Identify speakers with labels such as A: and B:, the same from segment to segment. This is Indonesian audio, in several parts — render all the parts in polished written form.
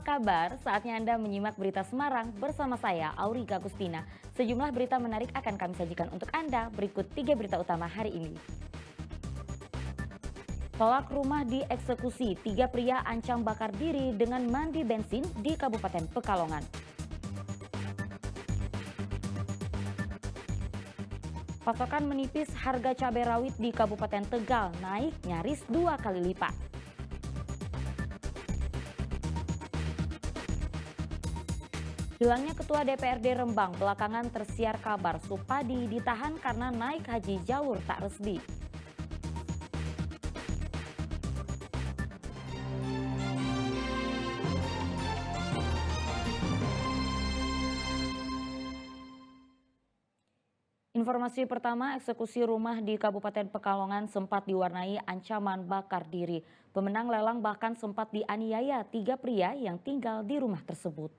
A: kabar? Saatnya Anda menyimak berita Semarang bersama saya, Aurika Gustina. Sejumlah berita menarik akan kami sajikan untuk Anda. Berikut 3 berita utama hari ini. Tolak rumah dieksekusi, 3 pria ancam bakar diri dengan mandi bensin di Kabupaten Pekalongan. Pasokan menipis, harga cabai rawit di Kabupaten Tegal naik nyaris 2 kali lipat. Hilangnya Ketua DPRD Rembang, belakangan tersiar kabar Supadi ditahan karena naik haji jalur tak resmi. Informasi pertama, eksekusi rumah di Kabupaten Pekalongan sempat diwarnai ancaman bakar diri. Pemenang lelang bahkan sempat dianiaya 3 pria yang tinggal di rumah tersebut.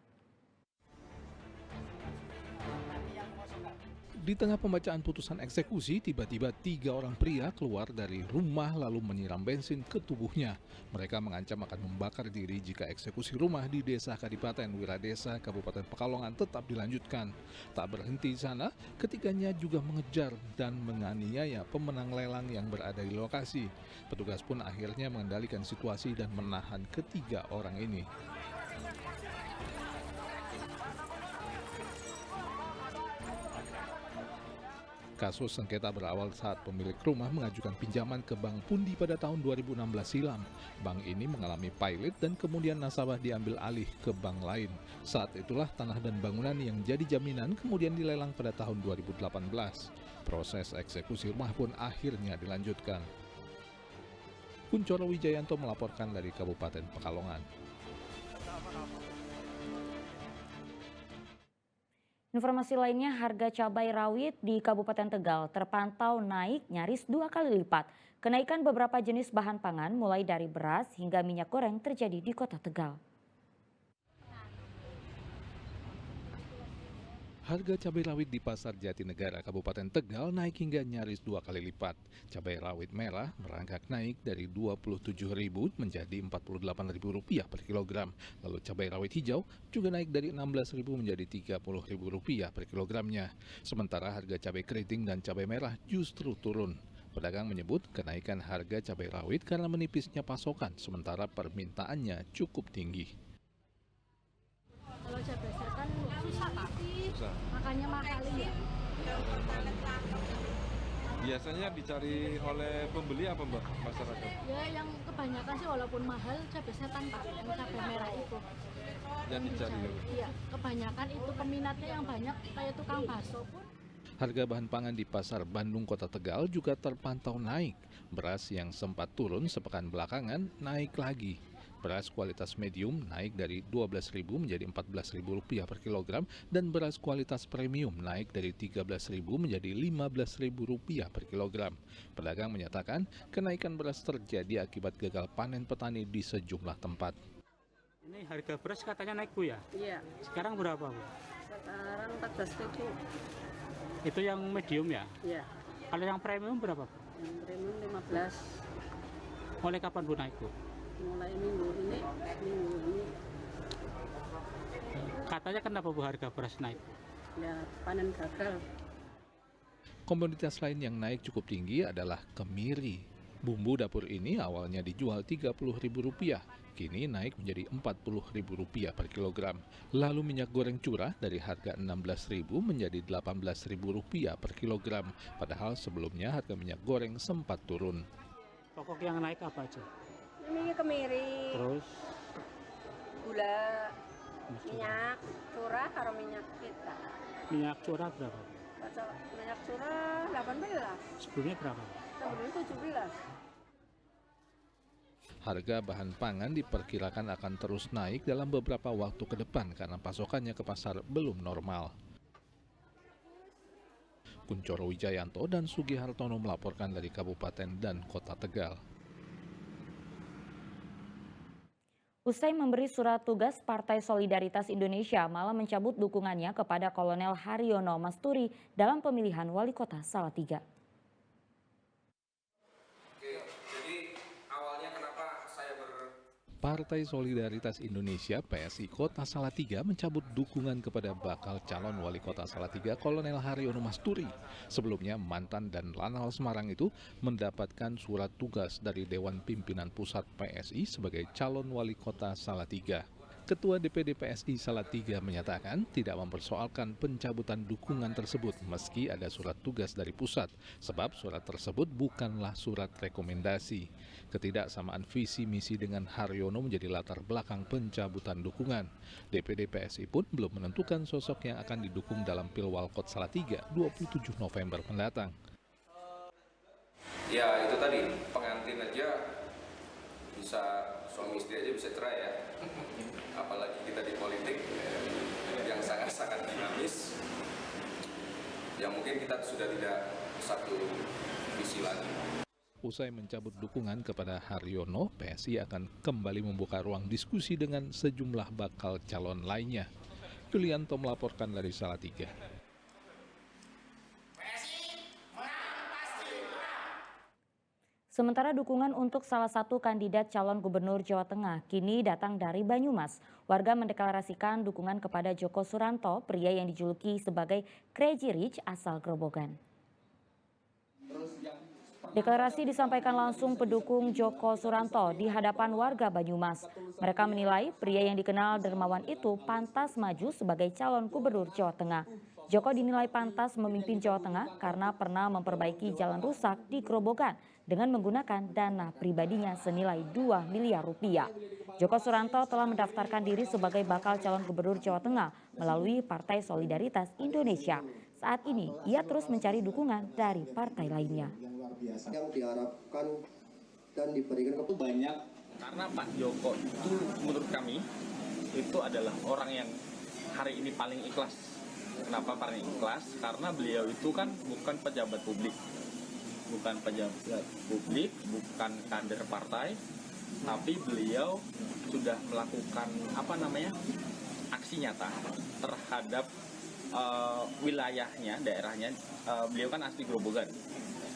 B: Di tengah pembacaan putusan eksekusi, tiba-tiba 3 orang pria keluar dari rumah lalu menyiram bensin ke tubuhnya. Mereka mengancam akan membakar diri jika eksekusi rumah di Desa Kadipaten Wiradesa, Kabupaten Pekalongan tetap dilanjutkan. Tak berhenti di sana, ketiganya juga mengejar dan menganiaya pemenang lelang yang berada di lokasi. Petugas pun akhirnya mengendalikan situasi dan menahan ketiga orang ini. Kasus sengketa berawal saat pemilik rumah mengajukan pinjaman ke Bank Pundi pada tahun 2016 silam. Bank ini mengalami pilot dan kemudian nasabah diambil alih ke bank lain. Saat itulah tanah dan bangunan yang jadi jaminan kemudian dilelang pada tahun 2018. Proses eksekusi rumah pun akhirnya dilanjutkan. Kuncoro Wijayanto melaporkan dari Kabupaten Pekalongan.
A: Informasi lainnya, harga cabai rawit di Kabupaten Tegal terpantau naik nyaris 2 kali lipat. Kenaikan beberapa jenis bahan pangan mulai dari beras hingga minyak goreng terjadi di Kota Tegal.
B: Harga cabai rawit di Pasar Jatinegara, Kabupaten Tegal naik hingga nyaris 2 kali lipat. Cabai rawit merah merangkak naik dari Rp27.000 menjadi Rp48.000 per kilogram. Lalu cabai rawit hijau juga naik dari Rp16.000 menjadi Rp30.000 per kilogramnya. Sementara harga cabai keriting dan cabai merah justru turun. Pedagang menyebut kenaikan harga cabai rawit karena menipisnya pasokan, sementara permintaannya cukup tinggi.
C: Kalau cabai setan susah Pak, makanya mahal ya.
D: Biasanya dicari oleh pembeli apa Mbak, masyarakat?
C: Ya yang kebanyakan sih walaupun mahal cabai setan Pak, yang cabai merah itu.
D: Yang dicari ya?
C: Iya, kebanyakan itu peminatnya yang banyak kayak tukang bakso pun.
B: Harga bahan pangan di Pasar Bandung Kota Tegal juga terpantau naik. Beras yang sempat turun sepekan belakangan naik lagi. Beras kualitas medium naik dari Rp12.000 menjadi Rp14.000 per kilogram dan beras kualitas premium naik dari Rp13.000 menjadi Rp15.000 per kilogram. Pedagang menyatakan kenaikan beras terjadi akibat gagal panen petani di sejumlah tempat.
E: Ini harga beras katanya naik Bu ya?
F: Iya,
E: Sekarang berapa Bu?
F: sekarang 14.000.
E: Itu yang medium ya?
F: Iya,
E: Kalau yang premium berapa Bu?
F: yang premium 15.
E: Mulai kapan Bu naik Bu?
F: Mulai minggu ini.
E: Katanya kenapa Bu harga beras naik?
F: Ya, panen gagal.
B: Komoditas lain yang naik cukup tinggi adalah kemiri. Bumbu dapur ini awalnya dijual Rp30.000, kini naik menjadi Rp40.000 per kilogram. Lalu minyak goreng curah dari harga Rp16.000 menjadi Rp18.000 per kilogram, padahal sebelumnya harga minyak goreng sempat turun.
E: Pokok yang naik apa aja?
F: Ini kemiri,
E: Terus
F: gula, minyak curah, karo minyak kita.
E: minyak curah berapa?
F: Minyak curah 18,
E: Sebelumnya berapa?
F: sebelumnya 17.
B: Harga bahan pangan diperkirakan akan terus naik dalam beberapa waktu ke depan karena pasokannya ke pasar belum normal. Kuncoro Wijayanto dan Sugihartono melaporkan dari Kabupaten dan Kota Tegal.
A: Usai memberi surat tugas, Partai Solidaritas Indonesia malah mencabut dukungannya kepada Kolonel Haryono Masturi dalam pemilihan Wali Kota Salatiga.
G: Oke, jadi awalnya kenapa saya
B: Partai Solidaritas Indonesia (PSI) Kota Salatiga mencabut dukungan kepada bakal calon wali kota Salatiga Kolonel Haryono Masturi. Sebelumnya mantan dan Lanal Semarang itu mendapatkan surat tugas dari Dewan Pimpinan Pusat PSI sebagai calon wali kota Salatiga. Ketua DPD PSI Salatiga menyatakan tidak mempersoalkan pencabutan dukungan tersebut meski ada surat tugas dari pusat, sebab surat tersebut bukanlah surat rekomendasi. Ketidaksamaan visi misi dengan Haryono menjadi latar belakang pencabutan dukungan. DPD PSI pun belum menentukan sosok yang akan didukung dalam Pilwalkot Salatiga 27 November mendatang.
G: Ya itu tadi, pengantin aja bisa, suami istri aja bisa cerai ya. Apalagi kita di politik yang sangat-sangat dinamis, yang mungkin kita sudah tidak satu visi lagi.
B: Usai mencabut dukungan kepada Haryono, PSI akan kembali membuka ruang diskusi dengan sejumlah bakal calon lainnya. Yulianto melaporkan dari Salatiga.
A: Sementara dukungan untuk salah satu kandidat calon gubernur Jawa Tengah kini datang dari Banyumas. Warga mendeklarasikan dukungan kepada Joko Suranto, pria yang dijuluki sebagai Crazy Rich asal Grobogan. Deklarasi disampaikan langsung pendukung Joko Suranto di hadapan warga Banyumas. Mereka menilai pria yang dikenal dermawan itu pantas maju sebagai calon gubernur Jawa Tengah. Joko dinilai pantas memimpin Jawa Tengah karena pernah memperbaiki jalan rusak di Grobogan dengan menggunakan dana pribadinya senilai 2 miliar rupiah. Joko Suranto telah mendaftarkan diri sebagai bakal calon gubernur Jawa Tengah melalui Partai Solidaritas Indonesia. Saat ini ia terus mencari dukungan dari partai lainnya.
H: Yang diharapkan dan diberikan ke
I: banyak, karena Pak Joko itu menurut kami itu adalah orang yang hari ini paling ikhlas. Kenapa paling ikhlas? Karena beliau itu kan bukan pejabat publik, bukan kader partai, tapi beliau sudah melakukan aksi nyata terhadap wilayahnya, daerahnya. Beliau kan asli Grobogan,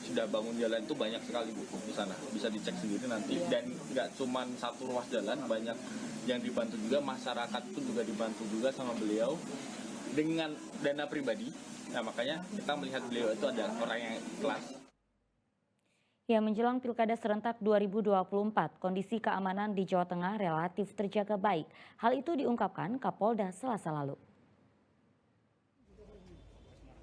I: sudah bangun jalan itu banyak sekali Bu di sana, bisa dicek sendiri nanti. Dan nggak cuma satu ruas jalan, banyak yang dibantu juga, masyarakat pun juga dibantu juga sama beliau dengan dana pribadi. Nah makanya kita melihat beliau itu adalah orang yang ikhlas.
A: Ya, menjelang Pilkada serentak 2024, kondisi keamanan di Jawa Tengah relatif terjaga baik. Hal itu diungkapkan Kapolda Selasa lalu.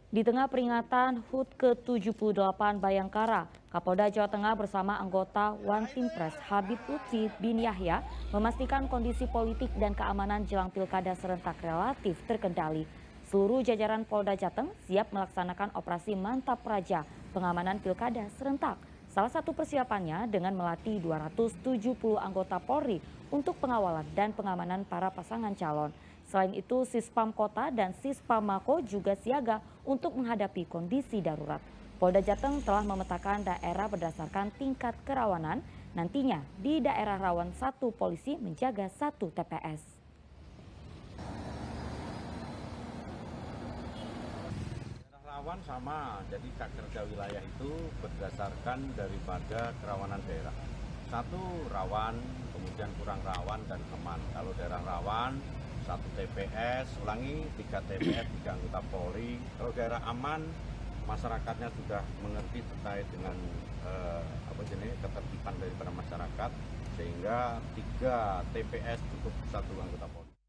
A: Di tengah peringatan HUT ke-78 Bayangkara, Kapolda Jawa Tengah bersama anggota One Team Press Habib Lutfi bin Yahya memastikan kondisi politik dan keamanan jelang Pilkada serentak relatif terkendali. Seluruh jajaran Polda Jateng siap melaksanakan operasi Mantap Praja pengamanan Pilkada serentak. Salah satu persiapannya dengan melatih 270 anggota Polri untuk pengawalan dan pengamanan para pasangan calon. Selain itu, Sispam Kota dan Sispam Mako juga siaga untuk menghadapi kondisi darurat. Polda Jateng telah memetakan daerah berdasarkan tingkat kerawanan. Nantinya di daerah rawan 1 polisi menjaga 1 TPS.
J: Rawan sama, jadi kerja wilayah itu berdasarkan daripada kerawanan daerah. 1 rawan, kemudian kurang rawan dan aman. Kalau daerah rawan 1 TPS, 3 TPS, 3 anggota Polri. Kalau daerah aman, masyarakatnya sudah mengerti terkait dengan ketertiban daripada masyarakat, sehingga 3 TPS cukup 1 anggota Polri.